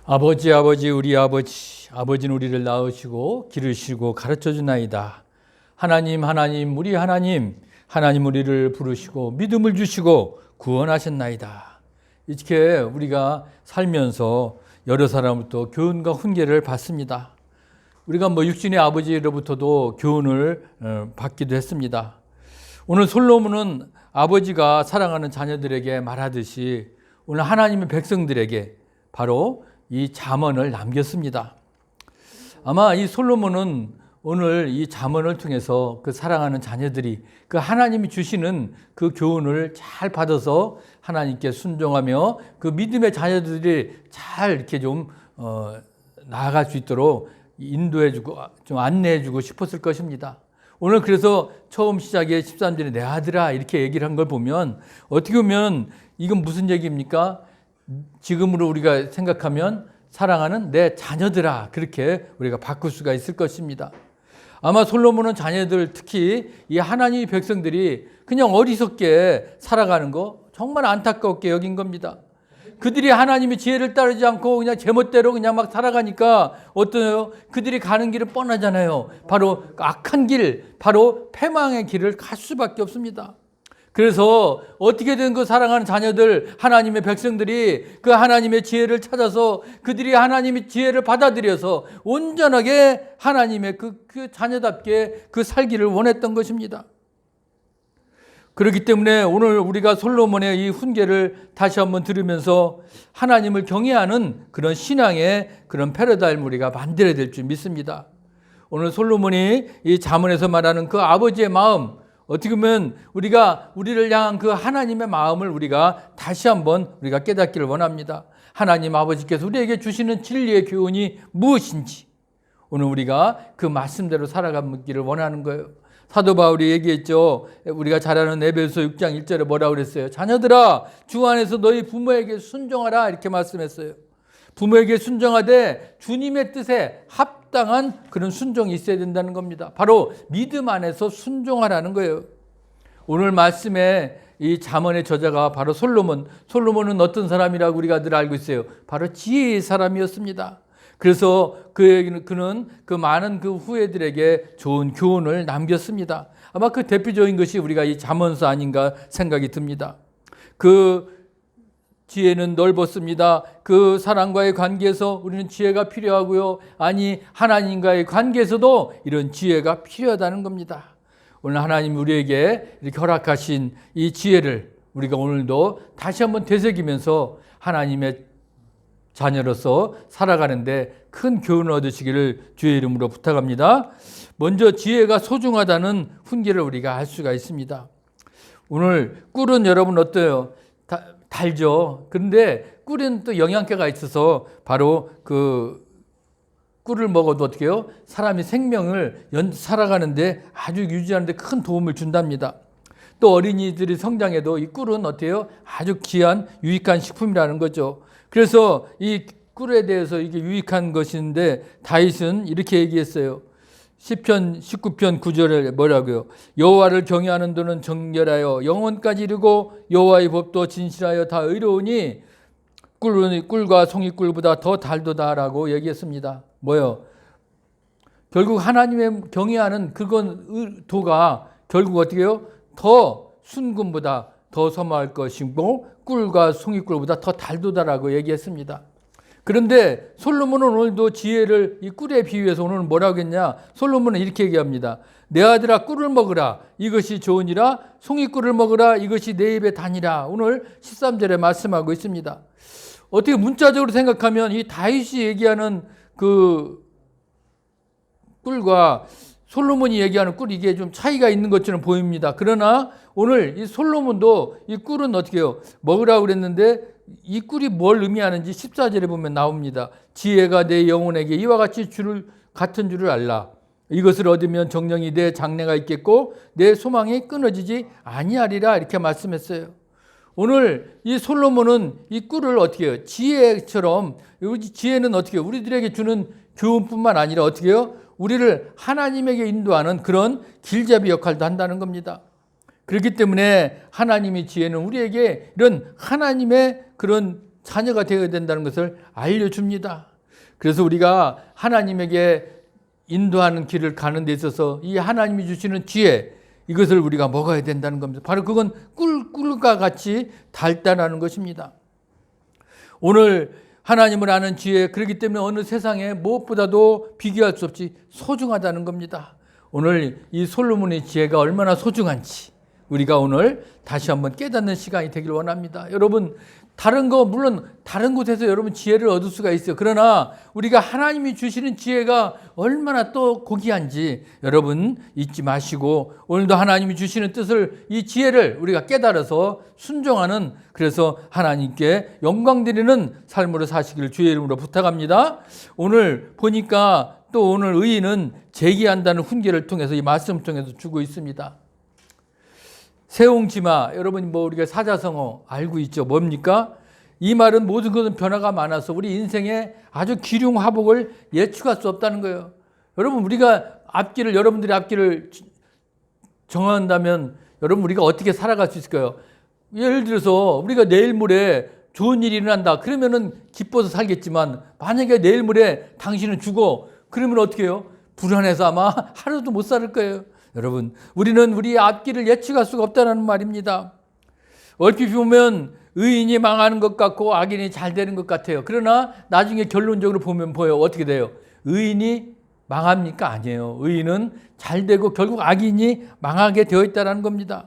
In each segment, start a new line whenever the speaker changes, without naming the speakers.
아버지 아버지 우리 아버지는 우리를 낳으시고 기르시고 가르쳐주나이다. 하나님 하나님 우리 하나님 우리를 부르시고 믿음을 주시고 구원하셨나이다. 이렇게 우리가 살면서 여러 사람부터 교훈과 훈계를 받습니다. 우리가 육신의 아버지로부터도 교훈을 받기도 했습니다. 오늘 솔로몬은 아버지가 사랑하는 자녀들에게 말하듯이 오늘 하나님의 백성들에게 바로 이 잠언을 남겼습니다. 아마 이 솔로몬은 오늘 이 잠언을 통해서 그 사랑하는 자녀들이 그 하나님이 주시는 그 교훈을 잘 받아서 하나님께 순종하며 그 믿음의 자녀들이 잘 이렇게 좀 나아갈 수 있도록 인도해주고 좀 안내해주고 싶었을 것입니다. 오늘 그래서 처음 시작에 13절에 내 아들아 이렇게 얘기를 한 걸 보면 어떻게 보면 이건 무슨 얘기입니까? 지금으로 우리가 생각하면 사랑하는 내 자녀들아 그렇게 우리가 바꿀 수가 있을 것입니다. 아마 솔로몬은 자녀들 특히 이 하나님의 백성들이 그냥 어리석게 살아가는 거 정말 안타깝게 여긴 겁니다. 그들이 하나님의 지혜를 따르지 않고 그냥 제멋대로 그냥 막 살아가니까 어떠요? 그들이 가는 길은 뻔하잖아요. 바로 악한 길, 바로 패망의 길을 갈 수밖에 없습니다. 그래서 어떻게든 그 사랑하는 자녀들, 하나님의 백성들이 그 하나님의 지혜를 찾아서 그들이 하나님의 지혜를 받아들여서 온전하게 하나님의 그 자녀답게 그 살기를 원했던 것입니다. 그렇기 때문에 오늘 우리가 솔로몬의 이 훈계를 다시 한번 들으면서 하나님을 경외하는 그런 신앙의 그런 패러다임을 우리가 만들어야 될 줄 믿습니다. 오늘 솔로몬이 이 잠언에서 말하는 그 아버지의 마음, 어떻게 보면 우리를 향한 그 하나님의 마음을 우리가 다시 한번 우리가 깨닫기를 원합니다. 하나님 아버지께서 우리에게 주시는 진리의 교훈이 무엇인지 오늘 우리가 그 말씀대로 살아가기를 원하는 거예요. 사도 바울이 얘기했죠. 우리가 잘 아는 에베소 6장 1절에 뭐라고 그랬어요? 자녀들아 주 안에서 너희 부모에게 순종하라 이렇게 말씀했어요. 부모에게 순종하되 주님의 뜻에 합당한 그런 순종이 있어야 된다는 겁니다. 바로 믿음 안에서 순종하라는 거예요. 오늘 말씀에 이 잠언의 저자가 바로 솔로몬은 어떤 사람이라고 우리가 늘 알고 있어요. 바로 지혜의 사람이었습니다. 그래서 그는 그 많은 그 후예들에게 좋은 교훈을 남겼습니다. 아마 그 대표적인 것이 우리가 이 잠언서 아닌가 생각이 듭니다. 그 지혜는 넓었습니다. 그 사람과의 관계에서 우리는 지혜가 필요하고요. 아니 하나님과의 관계에서도 이런 지혜가 필요하다는 겁니다. 오늘 하나님 우리에게 이렇게 허락하신 이 지혜를 우리가 오늘도 다시 한번 되새기면서 하나님의 자녀로서 살아가는데 큰 교훈을 얻으시기를 주의 이름으로 부탁합니다. 먼저 지혜가 소중하다는 훈계를 우리가 알 수가 있습니다. 오늘 꿀은 여러분 어때요? 달죠. 그런데 꿀은 또 영양가가 있어서 바로 그 꿀을 먹어도 어떻게 해요? 사람이 생명을 살아가는데 아주 유지하는 데 큰 도움을 준답니다. 또 어린이들이 성장해도 이 꿀은 어때요? 아주 귀한 유익한 식품이라는 거죠. 그래서 이 꿀에 대해서 이게 유익한 것인데 다윗은 이렇게 얘기했어요. 시편 19편 9절에 뭐라고요? 여호와를 경외하는 도는 정결하여 영혼까지 이르고 여호와의 법도 진실하여 다 의로우니 꿀과 송이꿀보다 더 달도다라고 얘기했습니다. 뭐요? 결국 하나님의 경외하는 그건 도가 결국 어떻게 해요? 더 순금보다 더 섬할 것이고 꿀과 송이꿀보다 더 달도다라고 얘기했습니다. 그런데 솔로몬은 오늘도 지혜를 이 꿀에 비유해서 오늘 뭐라고 했냐? 솔로몬은 이렇게 얘기합니다. 내 아들아 꿀을 먹으라 이것이 좋으니라 송이꿀을 먹으라 이것이 내 입에 다니라. 오늘 13절에 말씀하고 있습니다. 어떻게 문자적으로 생각하면 이 다윗이 얘기하는 그 꿀과 솔로몬이 얘기하는 꿀 이게 좀 차이가 있는 것처럼 보입니다. 그러나 오늘 이 솔로몬도 이 꿀은 어떻게 해요? 먹으라고 그랬는데 이 꿀이 뭘 의미하는지 14절에 보면 나옵니다. 지혜가 내 영혼에게 이와 같이 같은 줄을 알라. 이것을 얻으면 정령이 내 장래가 있겠고 내 소망이 끊어지지 아니하리라 이렇게 말씀했어요. 오늘 이 솔로몬은 이 꿀을 어떻게 해요? 지혜처럼 지혜는 어떻게 해요? 우리들에게 주는 교훈뿐만 아니라 어떻게 해요? 우리를 하나님에게 인도하는 그런 길잡이 역할도 한다는 겁니다. 그렇기 때문에 하나님의 지혜는 우리에게 이런 하나님의 그런 자녀가 되어야 된다는 것을 알려줍니다. 그래서 우리가 하나님에게 인도하는 길을 가는 데 있어서 이 하나님이 주시는 지혜, 이것을 우리가 먹어야 된다는 겁니다. 바로 그건 꿀과 같이 달다라는 것입니다. 오늘 하나님을 아는 지혜, 그렇기 때문에 어느 세상에 무엇보다도 비교할 수 없이 소중하다는 겁니다. 오늘 이 솔로몬의 지혜가 얼마나 소중한지 우리가 오늘 다시 한번 깨닫는 시간이 되길 원합니다. 여러분, 물론 다른 곳에서 여러분 지혜를 얻을 수가 있어요. 그러나 우리가 하나님이 주시는 지혜가 얼마나 또 고귀한지 여러분 잊지 마시고, 오늘도 하나님이 주시는 뜻을, 이 지혜를 우리가 깨달아서 순종하는, 그래서 하나님께 영광 드리는 삶으로 사시기를 주의 이름으로 부탁합니다. 오늘 보니까 또 오늘 의인은 재기한다는 훈계를 통해서 이 말씀을 통해서 주고 있습니다. 세옹지마, 여러분 우리가 사자성어 알고 있죠. 뭡니까? 이 말은 모든 것은 변화가 많아서 우리 인생에 아주 기륭화복을 예측할 수 없다는 거예요. 여러분, 여러분들이 앞길을 정한다면 여러분 우리가 어떻게 살아갈 수 있을까요? 예를 들어서 우리가 내일 모레 좋은 일이 일어난다 그러면은 기뻐서 살겠지만, 만약에 내일 모레 당신은 죽어 그러면 어떻게 해요? 불안해서 아마 하루도 못 살 거예요. 여러분, 우리는 우리의 앞길을 예측할 수가 없다는 말입니다. 얼핏 보면 의인이 망하는 것 같고 악인이 잘 되는 것 같아요. 그러나 나중에 결론적으로 보면 어떻게 돼요? 의인이 망합니까? 아니에요. 의인은 잘 되고 결국 악인이 망하게 되어 있다는 겁니다.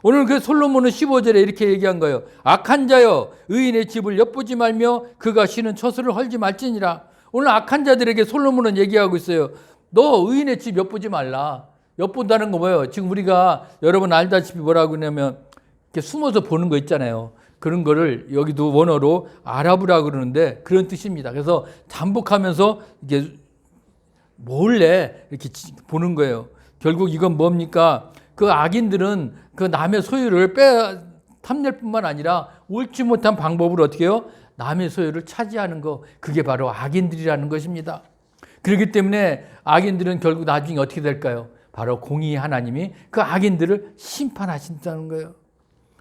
오늘 그 솔로몬은 15절에 이렇게 얘기한 거예요. 악한 자여, 의인의 집을 엿보지 말며 그가 쉬는 처소를 헐지 말지니라. 오늘 악한 자들에게 솔로몬은 얘기하고 있어요. 너 의인의 집 엿보지 말라. 엿본다는 거 뭐예요? 지금 우리가 여러분 알다시피 뭐라고 하냐면 이렇게 숨어서 보는 거 있잖아요. 그런 거를 여기도 원어로 알아보라 그러는데 그런 뜻입니다. 그래서 잠복하면서 이게 몰래 이렇게 보는 거예요. 결국 이건 뭡니까? 그 악인들은 그 남의 소유를 탐낼 뿐만 아니라 옳지 못한 방법으로 어떻게 해요? 남의 소유를 차지하는 거, 그게 바로 악인들이라는 것입니다. 그렇기 때문에 악인들은 결국 나중에 어떻게 될까요? 바로 공의 하나님이 그 악인들을 심판하신다는 거예요.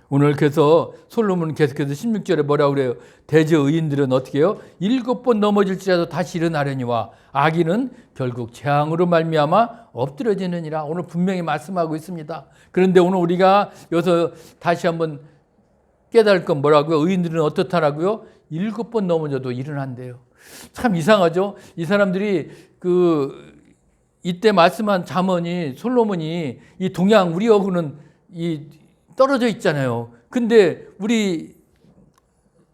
오늘 그래서 솔로몬은 계속해서 16절에 뭐라고 그래요? 대저 의인들은 어떻게 해요? 7번 넘어질지라도 다시 일어나려니와 악인은 결국 재앙으로 말미암아 엎드러지느니라. 오늘 분명히 말씀하고 있습니다. 그런데 오늘 우리가 여기서 다시 한번 깨달을 건 뭐라고요? 의인들은 어떻다라고요? 7번 넘어져도 일어난대요. 참 이상하죠? 이 사람들이 이때 말씀한 잠언이, 솔로몬이 이 동양 우리하고는 떨어져 있잖아요. 근데 우리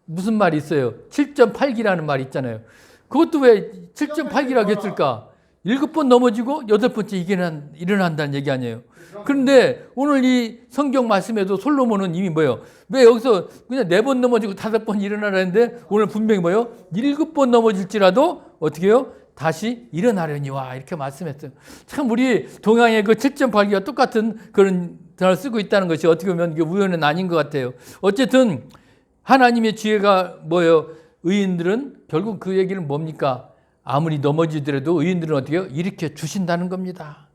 무슨 말이 있어요? 7.8기라는 말이 있잖아요. 그것도 왜 7.8기라고 했을까? 7번 넘어지고 8번째 일어난다는 얘기 아니에요. 그런데 오늘 이 성경 말씀에도 솔로몬은 이미 뭐예요? 왜 여기서 그냥 4번 넘어지고 5번 일어나라는데 오늘 분명히 뭐예요? 7번 넘어질지라도 어떻게 해요? 다시 일어나려니와 이렇게 말씀했어요. 참 우리 동양의 그 7.8기가 똑같은 그런 단어를 쓰고 있다는 것이 어떻게 보면 이게 우연은 아닌 것 같아요. 어쨌든 하나님의 지혜가 뭐예요? 의인들은 결국 그 얘기는 뭡니까? 아무리 넘어지더라도 의인들은 어떻게 해요? 일으켜 주신다는 겁니다.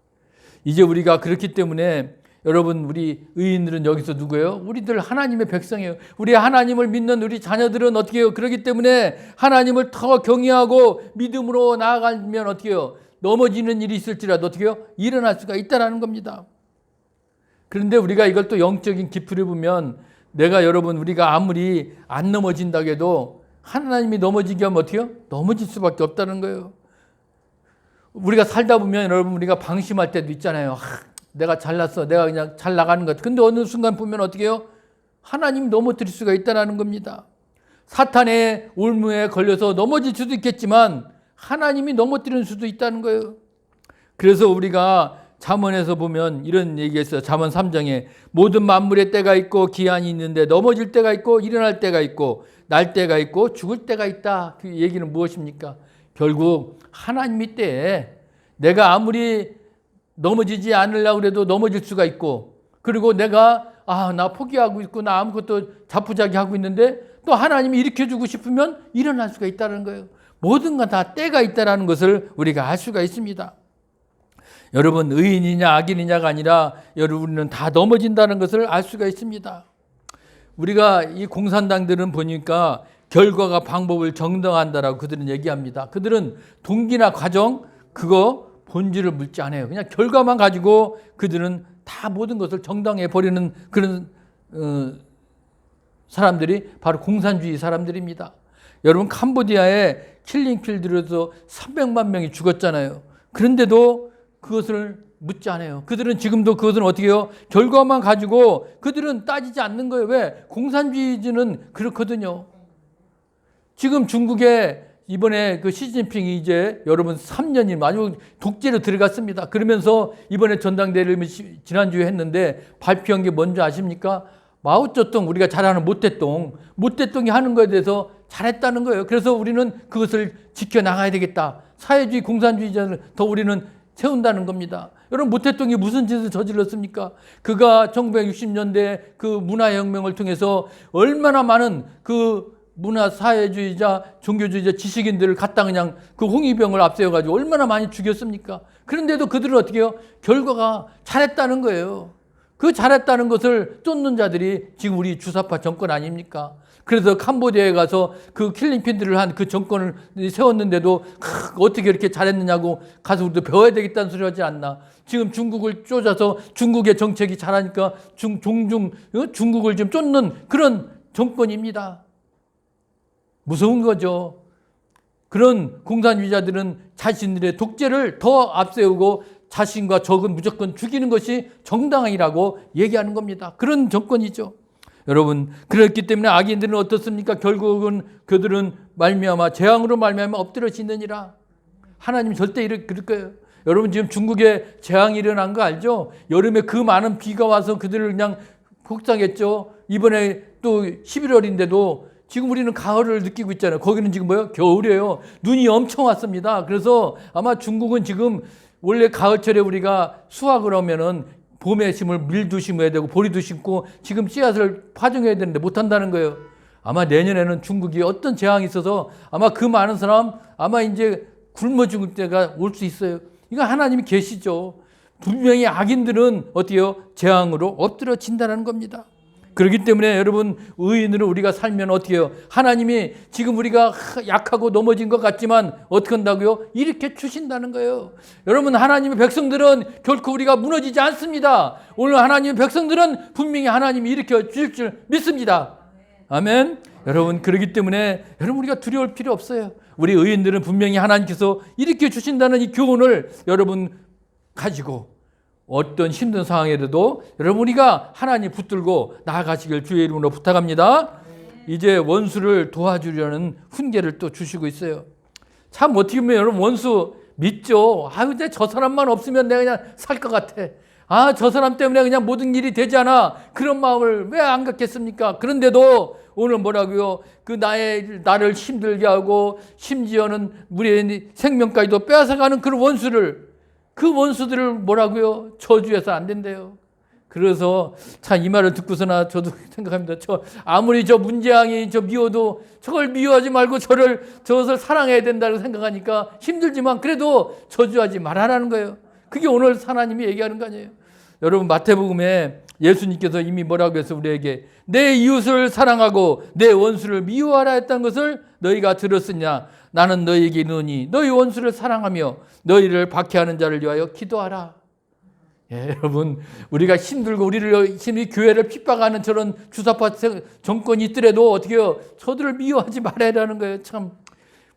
이제 우리가 그렇기 때문에 여러분, 우리 의인들은 여기서 누구예요? 우리들 하나님의 백성이에요. 우리 하나님을 믿는 우리 자녀들은 어떻게 해요? 그렇기 때문에 하나님을 더 경외하고 믿음으로 나아가면 어떻게 해요? 넘어지는 일이 있을지라도 어떻게 해요? 일어날 수가 있다는 겁니다. 그런데 우리가 이걸 또 영적인 깊이를 보면 우리가 아무리 안 넘어진다고 해도 하나님이 넘어지게 하면 어떻게 해요? 넘어질 수밖에 없다는 거예요. 우리가 살다 보면 여러분, 우리가 방심할 때도 있잖아요. 내가 잘났어. 내가 그냥 잘 나가는 것 같아. 근데 어느 순간 보면 어떻게 해요? 하나님이 넘어뜨릴 수가 있다는 겁니다. 사탄의 올무에 걸려서 넘어질 수도 있겠지만 하나님이 넘어뜨리는 수도 있다는 거예요. 그래서 우리가 잠언에서 보면 이런 얘기가 있어요. 잠언 3장에 모든 만물의 때가 있고 기한이 있는데 넘어질 때가 있고 일어날 때가 있고 날 때가 있고 죽을 때가 있다. 그 얘기는 무엇입니까? 결국 하나님의 때에 내가 아무리 넘어지지 않으려고 해도 넘어질 수가 있고, 그리고 내가 나 포기하고 있고 나 아무것도 자포자기하고 있는데 또 하나님이 일으켜주고 싶으면 일어날 수가 있다는 거예요. 모든 건 다 때가 있다는 것을 우리가 알 수가 있습니다. 여러분, 의인이냐 악인이냐가 아니라 여러분은 다 넘어진다는 것을 알 수가 있습니다. 우리가 이 공산당들은 보니까 결과가 방법을 정당한다라고 그들은 얘기합니다. 그들은 동기나 과정 그거 본질을 묻지 않아요. 그냥 결과만 가지고 그들은 다 모든 것을 정당해 버리는 그런 사람들이 바로 공산주의 사람들입니다. 여러분 캄보디아에 킬링필드로서 300만 명이 죽었잖아요. 그런데도 그것을 묻지 않아요. 그들은 지금도 그것은 어떻게 해요? 결과만 가지고 그들은 따지지 않는 거예요. 왜? 공산주의는 그렇거든요. 지금 중국에 이번에 그 시진핑이 이제 여러분 3년이 마지막 독재로 들어갔습니다. 그러면서 이번에 전당대회를 지난주에 했는데 발표한 게 뭔지 아십니까? 마오쩌둥 우리가 잘 아는 모태똥이 하는 거에 대해서 잘했다는 거예요. 그래서 우리는 그것을 지켜나가야 되겠다. 사회주의 공산주의자를 더 우리는 세운다는 겁니다. 여러분 모태똥이 무슨 짓을 저질렀습니까? 그가 1960년대 그 문화혁명을 통해서 얼마나 많은 그 문화 사회주의자 종교주의자 지식인들을 갖다 그냥 그 홍위병을 앞세워가지고 얼마나 많이 죽였습니까? 그런데도 그들은 어떻게 해요? 결과가 잘했다는 거예요. 그 잘했다는 것을 쫓는 자들이 지금 우리 주사파 정권 아닙니까? 그래서 캄보디아에 가서 그 킬링핀들을 한 그 정권을 세웠는데도 어떻게 이렇게 잘했느냐고 가서 우리도 배워야 되겠다는 소리 하지 않나. 지금 중국을 쫓아서 중국의 정책이 잘하니까 중국을 좀 쫓는 그런 정권입니다. 무서운 거죠. 그런 공산주의자들은 자신들의 독재를 더 앞세우고 자신과 적은 무조건 죽이는 것이 정당이라고 얘기하는 겁니다. 그런 정권이죠. 여러분 그렇기 때문에 악인들은 어떻습니까? 결국은 그들은 말미암아 재앙으로 말미암아 엎드러지느니라. 하나님 절대 그럴 거예요. 여러분 지금 중국에 재앙이 일어난 거 알죠? 여름에 그 많은 비가 와서 그들을 그냥 폭삭했죠. 이번에 또 11월인데도 지금 우리는 가을을 느끼고 있잖아요. 거기는 지금 뭐예요? 겨울이에요. 눈이 엄청 왔습니다. 그래서 아마 중국은 지금 원래 가을철에 우리가 수확을 하면은 봄에 심을 밀도 심어야 되고 보리도 심고 지금 씨앗을 파종해야 되는데 못한다는 거예요. 아마 내년에는 중국이 어떤 재앙이 있어서 아마 그 많은 사람 아마 이제 굶어 죽을 때가 올 수 있어요. 이거 하나님이 계시죠. 분명히 악인들은 어때요? 재앙으로 엎드러진다는 겁니다. 그렇기 때문에 여러분 의인으로 우리가 살면 어떻게 해요? 하나님이 지금 우리가 약하고 넘어진 것 같지만 어떻게 한다고요? 일으켜 주신다는 거예요. 여러분 하나님의 백성들은 결코 우리가 무너지지 않습니다. 오늘 하나님의 백성들은 분명히 하나님이 일으켜 주실 줄 믿습니다. 아멘. 여러분 그렇기 때문에 여러분 우리가 두려울 필요 없어요. 우리 의인들은 분명히 하나님께서 일으켜 주신다는 이 교훈을 여러분 가지고 어떤 힘든 상황에도 여러분 우리가 하나님 붙들고 나아가시길 주의 이름으로 부탁합니다. 이제 원수를 도와주려는 훈계를 또 주시고 있어요. 참 어떻게 보면 여러분 원수 믿죠. 근데 저 사람만 없으면 내가 그냥 살 것 같아. 저 사람 때문에 그냥 모든 일이 되지 않아. 그런 마음을 왜 안 갖겠습니까? 그런데도 오늘 뭐라고요? 나를 힘들게 하고 심지어는 우리의 생명까지도 빼앗아가는 그런 그 원수들을 뭐라고요? 저주해서 안 된대요. 그래서 참 이 말을 듣고서나 저도 생각합니다. 아무리 저 문재앙이 미워도 저걸 미워하지 말고 저것을 사랑해야 된다고 생각하니까 힘들지만 그래도 저주하지 말아라는 거예요. 그게 오늘 하나님이 얘기하는 거 아니에요. 여러분 마태복음에 예수님께서 이미 뭐라고 해서 우리에게 내 이웃을 사랑하고 내 원수를 미워하라 했다는 것을 너희가 들었으냐. 나는 너희에게 이르노니 너희 원수를 사랑하며 너희를 박해하는 자를 위하여 기도하라. 여러분 우리가 힘들고 우리를 교회를 핍박하는 저런 주사파 정권이 있더라도 어떻게 해요? 저들을 미워하지 말아야 하는 거예요. 참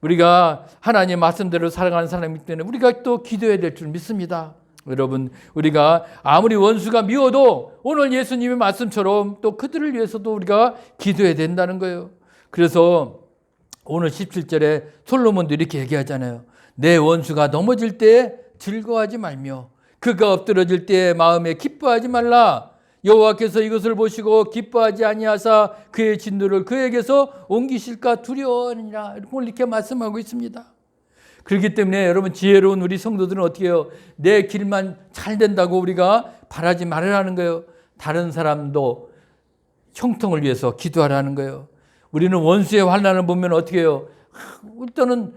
우리가 하나님의 말씀대로 살아가는 사람이기 때문에 우리가 또 기도해야 될 줄 믿습니다. 여러분 우리가 아무리 원수가 미워도 오늘 예수님의 말씀처럼 또 그들을 위해서도 우리가 기도해야 된다는 거예요. 그래서 오늘 17절에 솔로몬도 이렇게 얘기하잖아요. 내 원수가 넘어질 때 즐거워하지 말며 그가 엎드러질 때 마음에 기뻐하지 말라. 여호와께서 이것을 보시고 기뻐하지 아니하사 그의 진노를 그에게서 옮기실까 두려워하느니라. 이렇게 말씀하고 있습니다. 그렇기 때문에 여러분 지혜로운 우리 성도들은 어떻게 해요? 내 길만 잘 된다고 우리가 바라지 말으라는 거예요. 다른 사람도 형통을 위해서 기도하라는 거예요. 우리는 원수의 환난을 보면 어떻게 해요? 일단은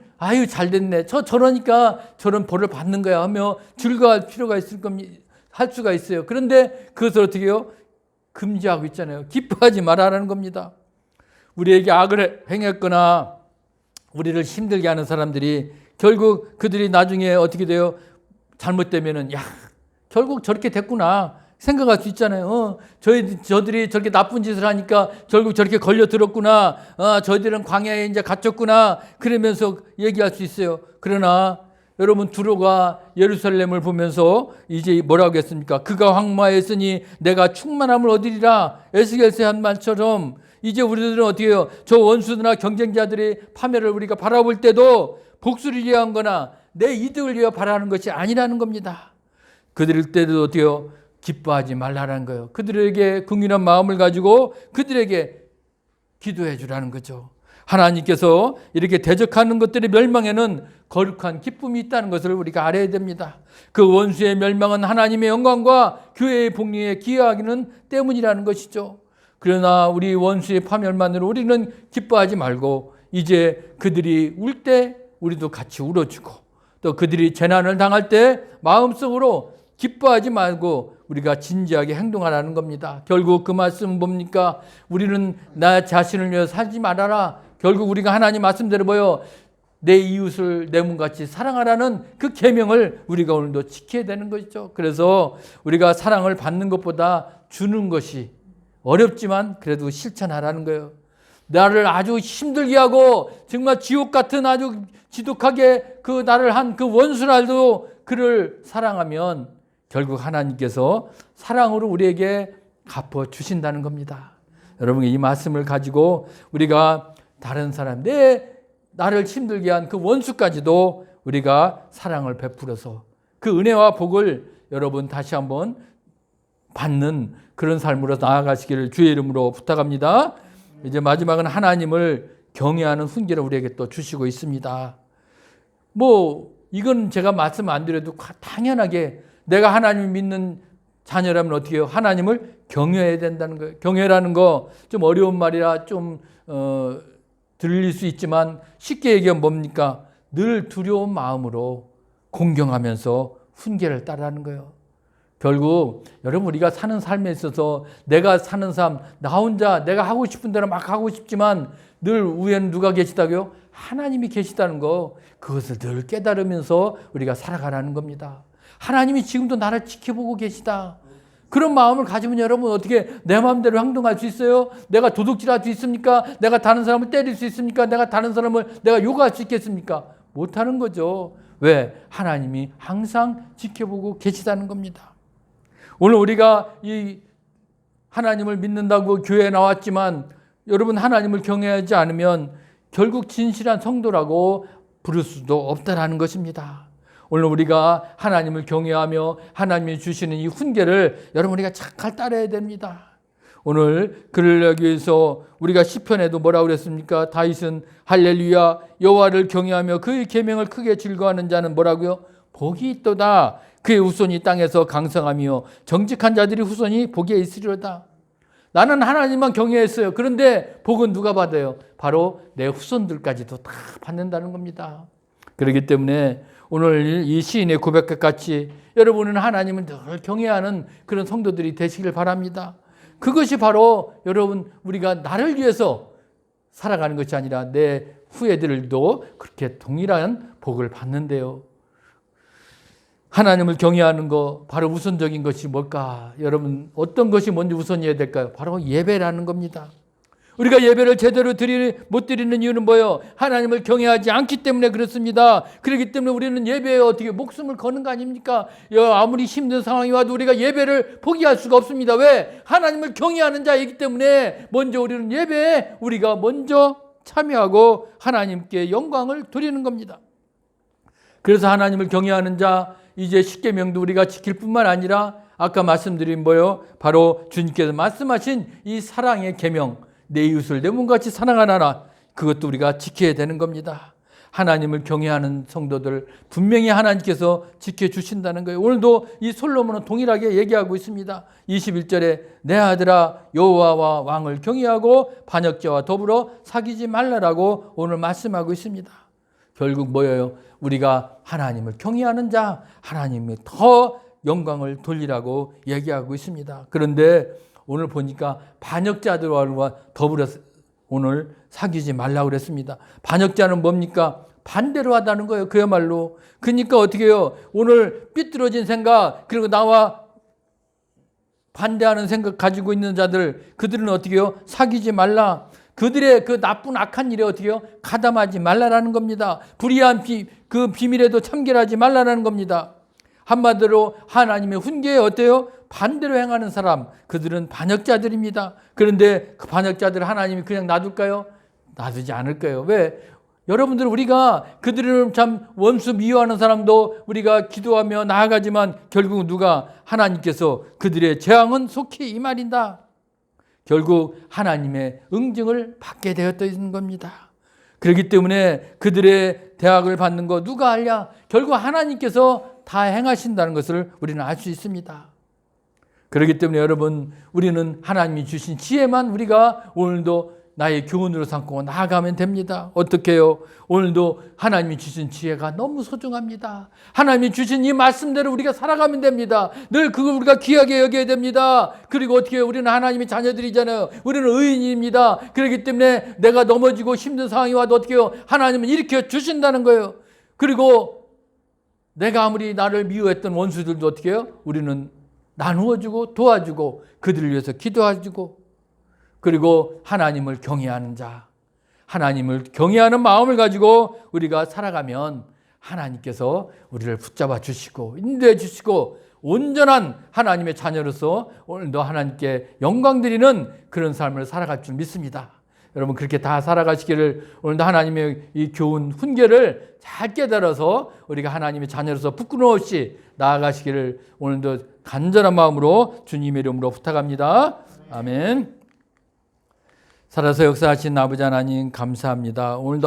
잘 됐네. 저러니까 저런 벌을 받는 거야 하며 즐거워할 필요가 있을 겁니다. 할 수가 있어요. 그런데 그것을 어떻게 해요? 금지하고 있잖아요. 기뻐하지 말아라는 겁니다. 우리에게 악을 행했거나 우리를 힘들게 하는 사람들이 결국 그들이 나중에 어떻게 돼요? 잘못되면은 결국 저렇게 됐구나 생각할 수 있잖아요. 저들이 저렇게 나쁜 짓을 하니까 결국 저렇게 걸려 들었구나. 저희들은 광야에 이제 갇혔구나. 그러면서 얘기할 수 있어요. 그러나 여러분 두로가 예루살렘을 보면서 이제 뭐라고 했습니까? 그가 황무하에 있으니 내가 충만함을 얻으리라. 에스겔서의 한 말처럼 이제 우리들은 어떻게 해요? 저 원수들이나 경쟁자들의 파멸을 우리가 바라볼 때도 복수를 위한 거나 내 이득을 위해 바라는 것이 아니라는 겁니다. 그들 때도 어떻게 해요? 기뻐하지 말라는 거예요. 그들에게 긍휼한 마음을 가지고 그들에게 기도해 주라는 거죠. 하나님께서 이렇게 대적하는 것들의 멸망에는 거룩한 기쁨이 있다는 것을 우리가 알아야 됩니다. 그 원수의 멸망은 하나님의 영광과 교회의 복리에 기여하기는 때문이라는 것이죠. 그러나 우리 원수의 파멸만으로 우리는 기뻐하지 말고 이제 그들이 울 때 우리도 같이 울어주고 또 그들이 재난을 당할 때 마음속으로 기뻐하지 말고 우리가 진지하게 행동하라는 겁니다. 결국 그 말씀은 뭡니까? 우리는 나 자신을 위해 살지 말아라. 결국 우리가 하나님 말씀대로 내 이웃을 내 몸같이 사랑하라는 그 계명을 우리가 오늘도 지켜야 되는 것이죠. 그래서 우리가 사랑을 받는 것보다 주는 것이 어렵지만 그래도 실천하라는 거예요. 나를 아주 힘들게 하고 정말 지옥 같은 아주 지독하게 그 나를 한 그 원수라도 그를 사랑하면 결국 하나님께서 사랑으로 우리에게 갚아 주신다는 겁니다. 여러분 이 말씀을 가지고 우리가 다른 사람, 나를 힘들게 한 그 원수까지도 우리가 사랑을 베풀어서 그 은혜와 복을 여러분 다시 한번 받는 그런 삶으로 나아가시기를 주의 이름으로 부탁합니다. 이제 마지막은 하나님을 경외하는 훈계를 우리에게 또 주시고 있습니다. 이건 제가 말씀 안 드려도 당연하게 내가 하나님을 믿는 자녀라면 어떻게 해요? 하나님을 경외해야 된다는 거예요. 경외라는 거 좀 어려운 말이라 좀 들릴 수 있지만 쉽게 얘기하면 뭡니까? 늘 두려운 마음으로 공경하면서 훈계를 따르는 거예요. 결국 여러분 우리가 사는 삶에 있어서 내가 사는 삶 나 혼자 내가 하고 싶은 대로 막 하고 싶지만 늘 위에는 누가 계시다고요? 하나님이 계시다는 거 그것을 늘 깨달으면서 우리가 살아가라는 겁니다. 하나님이 지금도 나를 지켜보고 계시다. 그런 마음을 가지면 여러분 어떻게 내 마음대로 행동할 수 있어요? 내가 도둑질할 수 있습니까? 내가 다른 사람을 때릴 수 있습니까? 내가 다른 사람을 내가 욕할 수 있겠습니까? 못하는 거죠. 왜? 하나님이 항상 지켜보고 계시다는 겁니다. 오늘 우리가 이 하나님을 믿는다고 교회에 나왔지만 여러분 하나님을 경외하지 않으면 결국 진실한 성도라고 부를 수도 없다라는 것입니다. 오늘 우리가 하나님을 경외하며 하나님이 주시는 이 훈계를 여러분 우리가 잘 따라야 됩니다. 오늘 그러기 위해서 우리가 시편에도 뭐라고 그랬습니까? 다윗은 할렐루야 여호와를 경외하며 그의 계명을 크게 즐거워하는 자는 뭐라고요? 복이 있도다. 그의 후손이 땅에서 강성하며 정직한 자들의 후손이 복에 있으리로다. 나는 하나님만 경외했어요. 그런데 복은 누가 받아요? 바로 내 후손들까지도 다 받는다는 겁니다. 그렇기 때문에 오늘 이 시인의 고백과 같이 여러분은 하나님을 늘 경외하는 그런 성도들이 되시길 바랍니다. 그것이 바로 여러분 우리가 나를 위해서 살아가는 것이 아니라 내 후예들도 그렇게 동일한 복을 받는데요. 하나님을 경외하는 거 바로 우선적인 것이 뭘까? 여러분 어떤 것이 먼저 우선이어야 될까요? 바로 예배라는 겁니다. 우리가 예배를 제대로 못 드리는 이유는 뭐예요? 하나님을 경외하지 않기 때문에 그렇습니다. 그렇기 때문에 우리는 예배에 어떻게 목숨을 거는 거 아닙니까? 아무리 힘든 상황이 와도 우리가 예배를 포기할 수가 없습니다. 왜? 하나님을 경외하는 자이기 때문에 먼저 우리는 예배에 우리가 먼저 참여하고 하나님께 영광을 드리는 겁니다. 그래서 하나님을 경외하는 자 이제 십계명도 우리가 지킬 뿐만 아니라 아까 말씀드린 뭐예요? 바로 주님께서 말씀하신 이 사랑의 계명 내 이웃을 내 몸같이 사랑하라 그것도 우리가 지켜야 되는 겁니다. 하나님을 경외하는 성도들 분명히 하나님께서 지켜주신다는 거예요. 오늘도 이 솔로몬은 동일하게 얘기하고 있습니다. 21절에 내 아들아 여호와와 왕을 경외하고 반역자와 더불어 사귀지 말라라고 오늘 말씀하고 있습니다. 결국 뭐예요? 우리가 하나님을 경외하는 자 하나님이 더 영광을 돌리라고 얘기하고 있습니다. 그런데 오늘 보니까 반역자들과 더불어 오늘 사귀지 말라고 그랬습니다. 반역자는 뭡니까? 반대로 하다는 거예요. 그야말로. 그러니까 어떻게 해요? 오늘 삐뚤어진 생각, 그리고 나와 반대하는 생각 가지고 있는 자들, 그들은 어떻게 해요? 사귀지 말라. 그들의 그 나쁜 악한 일에 어떻게 해요? 가담하지 말라라는 겁니다. 불의한 그 비밀에도 참견하지 말라라는 겁니다. 한마디로 하나님의 훈계에 어때요? 반대로 행하는 사람, 그들은 반역자들입니다. 그런데 그 반역자들을 하나님이 그냥 놔둘까요? 놔두지 않을 거예요. 왜? 여러분들, 우리가 그들을 참 원수 미워하는 사람도 우리가 기도하며 나아가지만 결국 누가? 하나님께서 그들의 재앙은 속히 임하린다. 결국 하나님의 응징을 받게 되었다는 겁니다. 그렇기 때문에 그들의 대학을 받는 거 누가 알냐? 결국 하나님께서 다 행하신다는 것을 우리는 알 수 있습니다. 그렇기 때문에 여러분, 우리는 하나님이 주신 지혜만 우리가 오늘도 나의 교훈으로 삼고 나아가면 됩니다. 어떻게 해요? 오늘도 하나님이 주신 지혜가 너무 소중합니다. 하나님이 주신 이 말씀대로 우리가 살아가면 됩니다. 늘 그걸 우리가 귀하게 여겨야 됩니다. 그리고 어떻게 해요? 우리는 하나님의 자녀들이잖아요. 우리는 의인입니다. 그렇기 때문에 내가 넘어지고 힘든 상황이 와도 어떻게 해요? 하나님은 일으켜 주신다는 거예요. 그리고 내가 아무리 나를 미워했던 원수들도 어떻게 해요? 우리는 나누어주고 도와주고 그들을 위해서 기도해주고, 그리고 하나님을 경외하는 자, 하나님을 경외하는 마음을 가지고 우리가 살아가면 하나님께서 우리를 붙잡아 주시고 인도해 주시고 온전한 하나님의 자녀로서 오늘도 하나님께 영광 드리는 그런 삶을 살아갈 줄 믿습니다. 여러분, 그렇게 다 살아가시기를 오늘도 하나님의 이 교훈 훈계를 잘 깨달아서 우리가 하나님의 자녀로서 부끄러움 없이 나아가시기를 오늘도 간절한 마음으로 주님의 이름으로 부탁합니다. 아멘. 살아서 역사하신 아버지 하나님 감사합니다. 오늘도